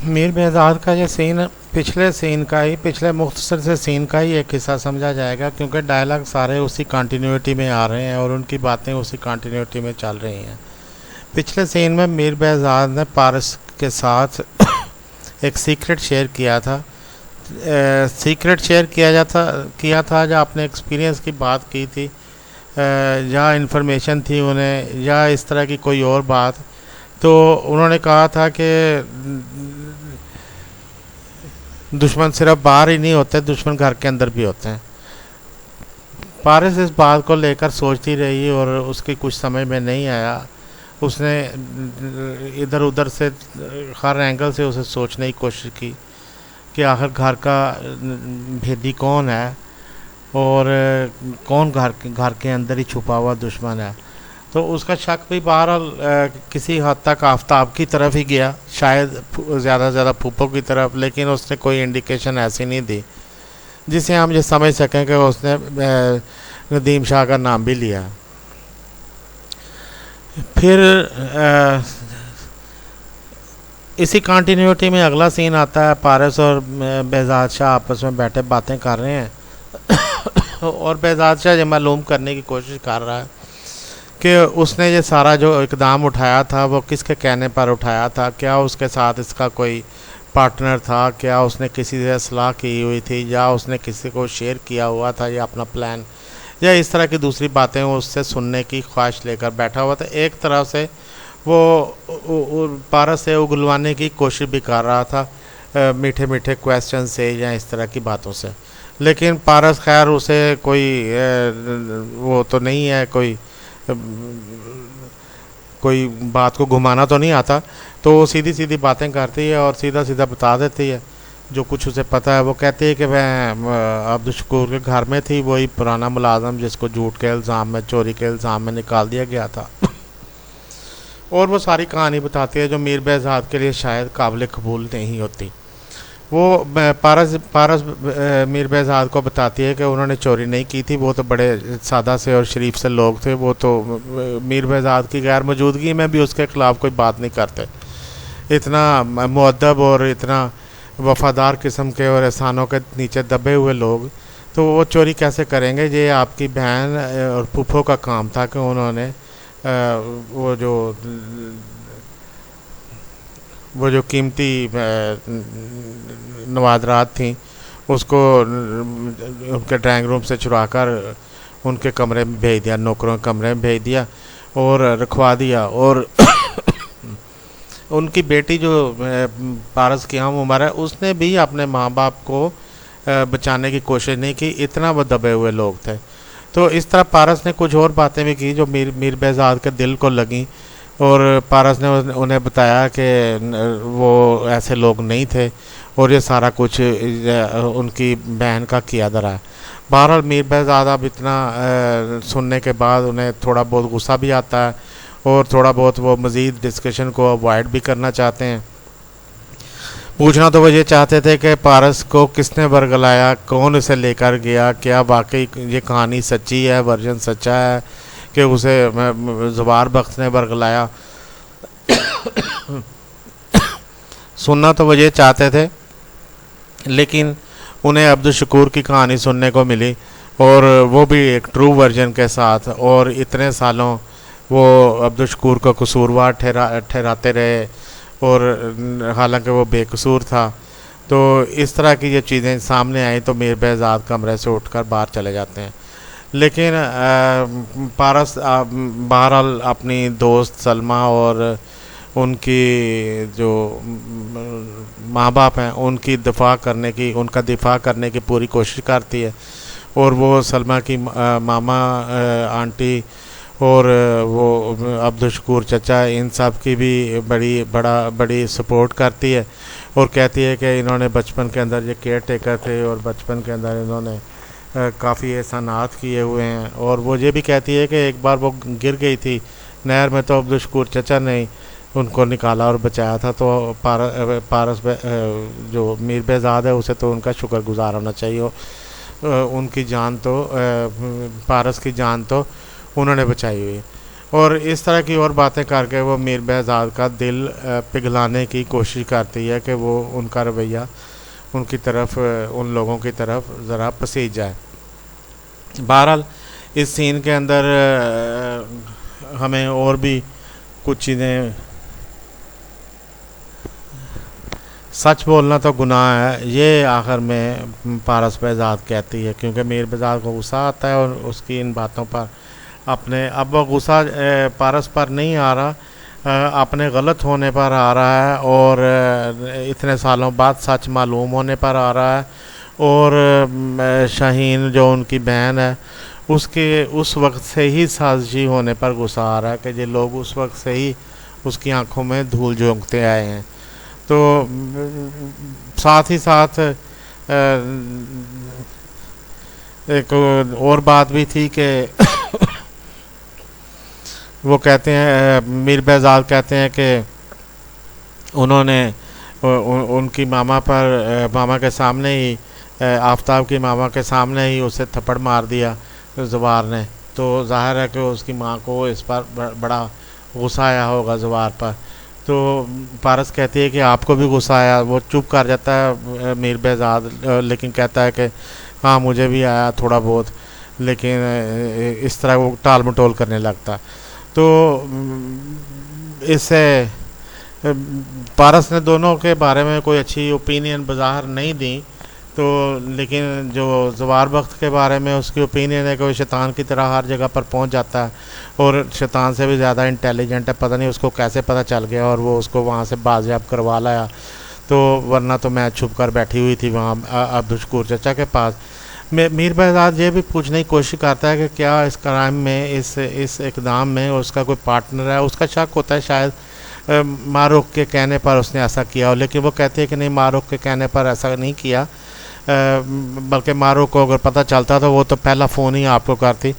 Mir Behzad का ये scene पिछले मुख्तसर से सीन का ही एक हिस्सा समझा जाएगा, क्योंकि डायलॉग सारे उसी कंटिन्यूटी में आ रहे हैं और उनकी बातें उसी कंटिन्यूटी में चल रही हैं। पिछले सीन में मीर बेहज़ाद ने पारस के साथ एक सीक्रेट शेयर किया था। सीक्रेट शेयर किया था या अपने एक्सपीरियंस की बात की थी, या इन्फॉर्मेशन थी उन्हें, या इस तरह की कोई और बात। तो उन्होंने कहा था कि दुश्मन सिर्फ बाहर ही नहीं होते, दुश्मन घर के अंदर भी होते हैं। पारस इस बात को लेकर सोचती रही और उसकी कुछ समझ में नहीं आया। उसने इधर उधर से हर एंगल से उसे सोचने की कोशिश की कि आखिर घर का भेदी कौन है और कौन घर के अंदर ही छुपा हुआ दुश्मन है। तो उसका शक भी बहरहाल किसी हद तक आफताब की तरफ ही गया, शायद ज़्यादा से ज़्यादा फूफो की तरफ, लेकिन उसने कोई इंडिकेशन ऐसी नहीं दी जिसे हम ये समझ सकें कि उसने नदीम शाह का नाम भी लिया। फिर इसी कंटिन्यूटी में अगला सीन आता है। पारस और बेहज़ाद शाह आपस में बैठे बातें कर रहे हैं और बेहज़ाद शाह ये मालूम करने की कोशिश कर रहा है कि उसने ये सारा जो इकदाम उठाया था वो किसके कहने पर उठाया था। क्या उसके साथ इसका कोई पार्टनर था, क्या उसने किसी से सलाह की हुई थी, या उसने किसी को शेयर किया हुआ था या अपना प्लान, या इस तरह की दूसरी बातें वो उससे सुनने की ख्वाहिश लेकर बैठा हुआ था। एक तरह से वो पारस से उगलवाने की कोशिश भी कर रहा था मीठे मीठे क्वेश्चन से या इस तरह की बातों से, लेकिन पारस खैर उसे कोई वो तो नहीं है, कोई बात को घुमाना तो नहीं आता। तो वो सीधी सीधी बातें करती है और सीधा सीधा बता देती है जो कुछ उसे पता है। वो कहती है कि मैं अब्दुल शकूर के घर में थी, वही पुराना मुलाजम जिसको झूठ के इल्ज़ाम में, चोरी के इल्ज़ाम में निकाल दिया गया था। और वो सारी कहानी बताती है जो मीर बेहज़ाद के लिए शायद काबिल कबूल नहीं होती। वो पारस मीर बेहज़ाद को बताती है कि उन्होंने चोरी नहीं की थी, वो तो बड़े सादा से और शरीफ से लोग थे, वो तो मीर बेहज़ाद की गैर मौजूदगी में भी उसके ख़िलाफ़ कोई बात नहीं करते। इतना मुअद्दब और इतना वफ़ादार किस्म के और एहसानों के नीचे दबे हुए लोग, तो वो चोरी कैसे करेंगे। ये आपकी बहन और फूफो का काम था कि उन्होंने वो जो कीमती नवादरात थी उसको उनके ड्राइंग रूम से चुरा कर उनके कमरे में भेज दिया, नौकरों के कमरे में भेज दिया और रखवा दिया। और उनकी बेटी जो पारस की हम उम्र है, उसने भी अपने माँ बाप को बचाने की कोशिश नहीं की, इतना वो दबे हुए लोग थे। तो इस तरह पारस ने कुछ और बातें भी की जो मीर बेहज़ाद के दिल को लगी, और पारस ने उन्हें बताया कि वो ऐसे लोग नहीं थे और ये सारा कुछ उनकी बहन का किया धरा है। बहरहाल मीर बेहज़ाद अब इतना सुनने के बाद उन्हें थोड़ा बहुत गुस्सा भी आता है और थोड़ा बहुत वो मज़ीद डिस्कशन को अवॉइड भी करना चाहते हैं। पूछना तो वो ये चाहते थे कि पारस को किसने बरगलाया, कौन उसे लेकर गया, क्या वाकई ये कहानी सच्ची है, वर्जन सच्चा है कि उसे ज़ुबार बख्श ने बरगलाया। सुनना तो वो ये चाहते थे, लेकिन उन्हें अब्दुल शकूर की कहानी सुनने को मिली, और वो भी एक ट्रू वर्जन के साथ। और इतने सालों वो अब्दुल शकूर को कसूरवार ठहराते रहे, और हालांकि वो बेकसूर था। तो इस तरह की ये चीज़ें सामने आई तो मीर बेहज़ाद कमरे से उठकर बाहर चले जाते हैं। लेकिन पारस बहरहाल अपनी दोस्त सलमा और उनकी जो माँ बाप हैं उनका दिफा करने की पूरी कोशिश करती है। और वो सलमा की मामा आंटी और वो अब्दुल शकूर चचा, इन सब की भी बड़ी सपोर्ट करती है, और कहती है कि इन्होंने बचपन के अंदर ये केयर टेकर थे और बचपन के अंदर इन्होंने काफ़ी एहसानात किए हुए हैं। और वो ये भी कहती है कि एक बार वो गिर गई थी नहर में, तो अब्दुल शकूर चचा ने उनको निकाला और बचाया था। तो पारस जो मीर बेहज़ाद है उसे तो उनका शुक्रगुजार होना चाहिए। उनकी जान तो पारस की जान तो उन्होंने बचाई हुई। और इस तरह की और बातें करके वो मीर बहज़ाद का दिल पिघलाने की कोशिश करती है कि वो उनका रवैया उनकी तरफ उन लोगों की तरफ ज़रा पसीज जाए। बहरहाल इस सीन के अंदर हमें और भी कुछ चीज़ें, सच बोलना तो गुनाह है, ये आखिर में पारस बहज़ाद कहती है, क्योंकि मीर बहज़ाद को गुस्सा आता है और उसकी इन बातों पर अपने, अब वो गुस्सा पारस पर नहीं आ रहा, अपने गलत होने पर आ रहा है और इतने सालों बाद सच मालूम होने पर आ रहा है। और शाहीन जो उनकी बहन है उसके उस वक्त से ही साजिशी होने पर गुस्सा आ रहा है कि ये लोग उस वक्त से ही उसकी आंखों में धूल झोंकते आए हैं। तो साथ ही साथ एक और बात भी थी कि वो कहते हैं, मीर बहज़ाद कहते हैं कि उन्होंने उनकी मामा के सामने ही, आफताब की मामा के सामने ही उसे थप्पड़ मार दिया ज़ुबार ने। तो ज़ाहिर है कि उसकी माँ को इस पर बड़ा गुस्सा आया होगा ज़ुबार पर। तो पारस कहती है कि आपको भी गुस्सा आया। वो चुप कर जाता है मीर बहज़ाद, लेकिन कहता है कि हाँ मुझे भी आया थोड़ा बहुत, लेकिन इस तरह वो टाल मटोल करने लगता। तो इससे पारस ने दोनों के बारे में कोई अच्छी ओपिनियन बाज़ाहिर नहीं दी, तो लेकिन जो ज़वार बख्त के बारे में उसकी ओपिनियन है कि वो शैतान की तरह हर जगह पर पहुंच जाता है और शैतान से भी ज़्यादा इंटेलिजेंट है। पता नहीं उसको कैसे पता चल गया और वो उसको वहाँ से बाजियाब करवा लाया। तो वरना तो मैं छुप कर बैठी हुई थी वहाँ अब्दुल शकूर चचा के पास। मीर बहज़ाद ये भी पूछने की कोशिश करता है कि क्या इस क्राइम में, इस इक़दाम में उसका कोई पार्टनर है। उसका शक होता है शायद मारूख के कहने पर उसने ऐसा किया हो, लेकिन वो कहते हैं कि नहीं, मारूख के कहने पर ऐसा नहीं किया, बल्कि मारूख को अगर पता चलता तो वो तो पहला फ़ोन ही आपको करती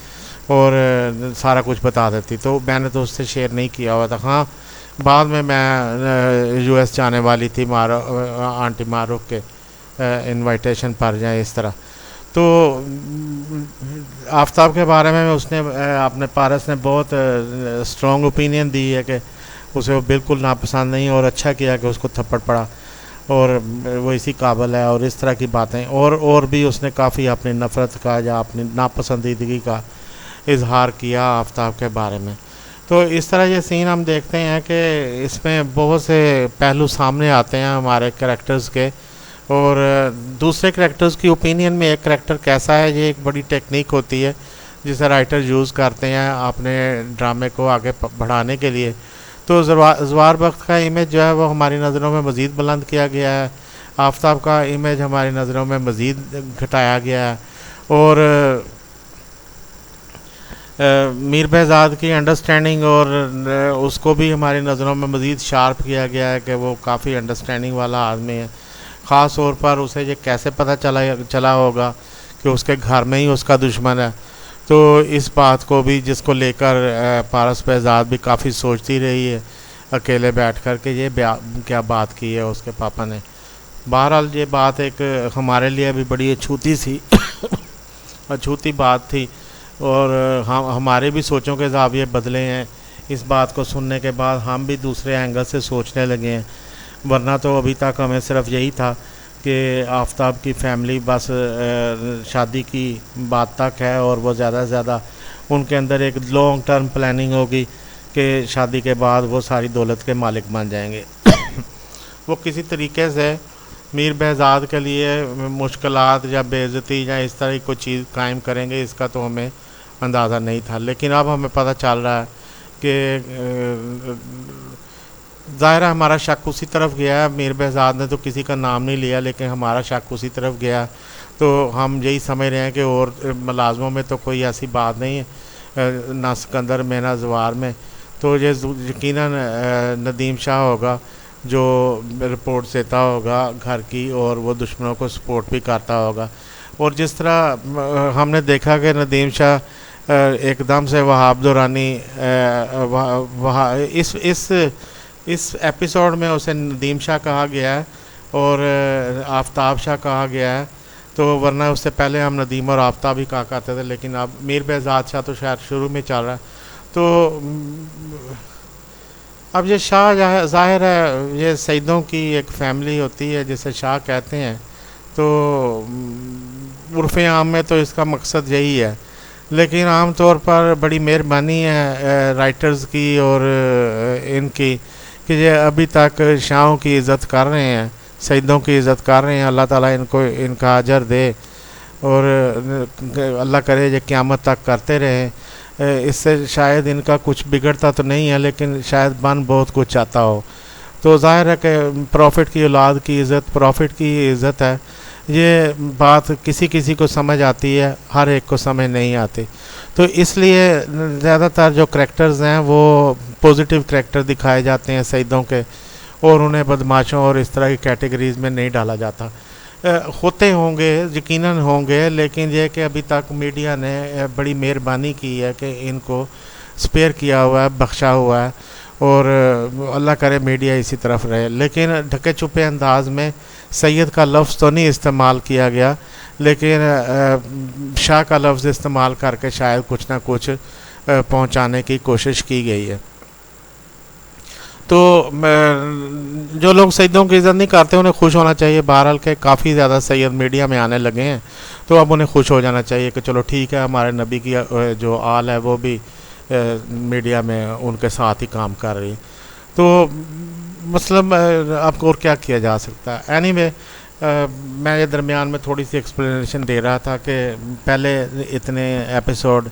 और सारा कुछ बता देती। तो मैंने तो उससे शेयर नहीं किया हुआ था। हाँ, बाद में मैं US जाने वाली थी आंटी मारूख के इनविटेशन पर जाए इस तरह। तो आफताब के बारे में उसने अपने पारस ने बहुत स्ट्रॉन्ग ओपिनियन दी है कि उसे वो बिल्कुल नापसंद नहीं, और अच्छा किया कि उसको थप्पड़ पड़ा और वो इसी काबिल है और इस तरह की बातें। और भी उसने काफ़ी अपनी नफ़रत का या अपनी नापसंदीदगी का इजहार किया आफताब के बारे में। तो इस तरह ये सीन हम देखते हैं कि इसमें बहुत से पहलू सामने आते हैं हमारे कैरेक्टर्स के, और दूसरे कैरेक्टर्स की ओपिनियन में एक कैरेक्टर कैसा है, ये एक बड़ी टेक्निक होती है जिसे राइटर यूज़ करते हैं अपने ड्रामे को आगे बढ़ाने के लिए। तो ज़वार बख्त का इमेज जो है वो हमारी नज़रों में मज़ीद बुलंद किया गया है, आफताब का इमेज हमारी नज़रों में मज़ीद घटाया गया है, और मीर बहज़ाद की अंडरस्टैंडिंग और उसको भी हमारी नज़रों में मज़ीद शार्प किया गया है कि वो काफ़ी अंडरस्टैंडिंग वाला आदमी है। ख़ास तौर पर उसे ये कैसे पता चला होगा कि उसके घर में ही उसका दुश्मन है। तो इस बात को भी, जिसको लेकर पारस बहज़ाद भी काफ़ी सोचती रही है अकेले बैठकर कि ये क्या बात की है उसके पापा ने। बहरहाल ये बात एक हमारे लिए भी बड़ी अछूती बात थी, और हमारे भी सोचों के ज़ाविये बदले हैं। इस बात को सुनने के बाद हम भी दूसरे एंगल से सोचने लगे हैं, वरना तो अभी तक हमें सिर्फ यही था कि आफताब की फ़ैमिली बस शादी की बात तक है, और वो ज़्यादा से ज़्यादा उनके अंदर एक लॉन्ग टर्म प्लानिंग होगी कि शादी के बाद वो सारी दौलत के मालिक बन जाएंगे। वो किसी तरीके से मीर बहज़ाद के लिए मुश्किलात या बेइज्जती या इस तरह की कोई चीज़ कायम करेंगे, इसका तो हमें अंदाज़ा नहीं था। लेकिन अब हमें पता चल रहा है कि ज़ाहिर है हमारा शक उसी तरफ गया है। मीर बहज़ाद ने तो किसी का नाम नहीं लिया, लेकिन हमारा शक उसी तरफ गया। तो हम यही समझ रहे हैं कि और मुलाज़मों में तो कोई ऐसी बात नहीं है, ना सिकंदर में ना ज़वार में। तो ये यकीनन नदीम शाह होगा जो रिपोर्ट देता होगा घर की, और वो दुश्मनों को सपोर्ट भी करता होगा। और जिस तरह हमने देखा कि नदीम शाह एकदम से वहाब दुरानी इस एपिसोड में उसे नदीम शाह कहा गया है और आफताब शाह कहा गया है। तो वरना उससे पहले हम नदीम और आफताब ही कहा करते थे, लेकिन अब मीर बहज़ाद शाह तो शायद शुरू में चल रहा है। तो अब ये शाह ज़ाहिर है ये सईदों की एक फैमिली होती है जिसे शाह कहते हैं, तो उर्फ़ आम में तो इसका मकसद यही है। लेकिन आम तौर पर बड़ी मेहरबानी है राइटर्स की और इनकी कि ये अभी तक शाहों की इज़्ज़त कर रहे हैं, सईदों की इज़्ज़त कर रहे हैं। अल्लाह ताला इनको इनका अजर दे और अल्लाह करे ये क़यामत तक करते रहें। इससे शायद इनका कुछ बिगड़ता तो नहीं है, लेकिन शायद बन बहुत कुछ चाहता हो। तो ज़ाहिर है कि प्रॉफिट की औलाद की इज़्ज़त प्रॉफिट की इज़्ज़त है। ये बात किसी किसी को समझ आती है, हर एक को समझ नहीं आती। तो इसलिए ज़्यादातर जो करैक्टर्स हैं वो पॉजिटिव करैक्टर दिखाए जाते हैं सईदों के, और उन्हें बदमाशों और इस तरह की कैटेगरीज़ में नहीं डाला जाता। होते होंगे, यकीनन होंगे, लेकिन यह कि अभी तक मीडिया ने बड़ी मेहरबानी की है कि इनको स्पेयर किया हुआ है, बख्शा हुआ है, और अल्लाह करे मीडिया इसी तरफ रहे। लेकिन ढके छुपे अंदाज में सैयद का लफ्ज़ तो नहीं इस्तेमाल किया गया, लेकिन शाह का लफ्ज़ इस्तेमाल करके शायद कुछ ना कुछ पहुंचाने की कोशिश की गई है। तो जो लोग सईदों की इज़्ज़त नहीं करते उन्हें खुश होना चाहिए। बहरहाल के काफ़ी ज़्यादा सैयद मीडिया में आने लगे हैं, तो अब उन्हें खुश हो जाना चाहिए कि चलो ठीक है, हमारे नबी की जो आल है वो भी मीडिया में उनके साथ ही काम कर रही है। तो मतलब आपको और क्या किया जा सकता है। एनीवे मैं ये दरमियान में थोड़ी सी एक्सप्लेनेशन दे रहा था कि पहले इतने एपिसोड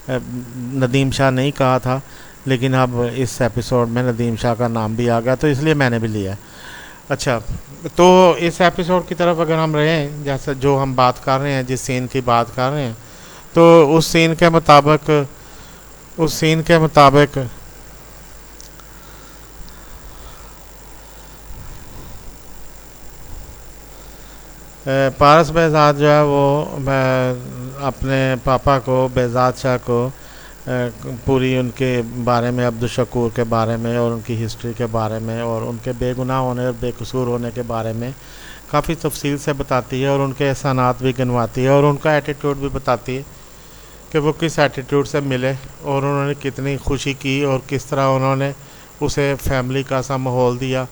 नदीम शाह नहीं कहा था, लेकिन अब इस एपिसोड में नदीम शाह का नाम भी आ गया, तो इसलिए मैंने भी लिया। अच्छा, तो इस एपिसोड की तरफ अगर हम रहें, जैसे जो हम बात कर रहे हैं, जिस सीन की बात कर रहे हैं, तो उस सीन के मुताबिक पारस बेहज़ाद जो है वो अपने पापा को, बेहज़ाद शाह को, पूरी उनके बारे में, अब्दुल शकूर के बारे में और उनकी हिस्ट्री के बारे में और उनके बेगुनाह होने और बेकसूर होने के बारे में काफ़ी तफसील से बताती है, और उनके एहसानात भी गिनवाती है, और उनका एटीट्यूड भी बताती है कि वो किस एटीट्यूड से मिले और उन्होंने कितनी खुशी की और किस तरह उन्होंने उसे फैमिली का सा माहौल दिया।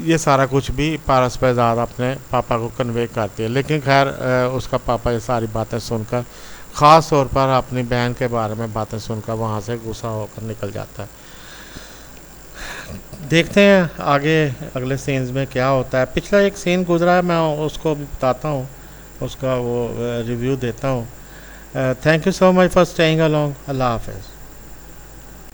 ये सारा कुछ भी पारस बेहज़ाद अपने पापा को कन्वे करती है। लेकिन खैर उसका पापा ये सारी बातें सुनकर, ख़ास तौर पर अपनी बहन के बारे में बातें सुनकर, वहाँ से गुस्सा होकर निकल जाता है। देखते हैं आगे अगले सीन्स में क्या होता है। पिछला एक सीन गुजरा है, मैं उसको भी बताता हूँ, उसका वो रिव्यू देता हूँ। Thank you so much for staying along. अल्लाह हाफ़िज़।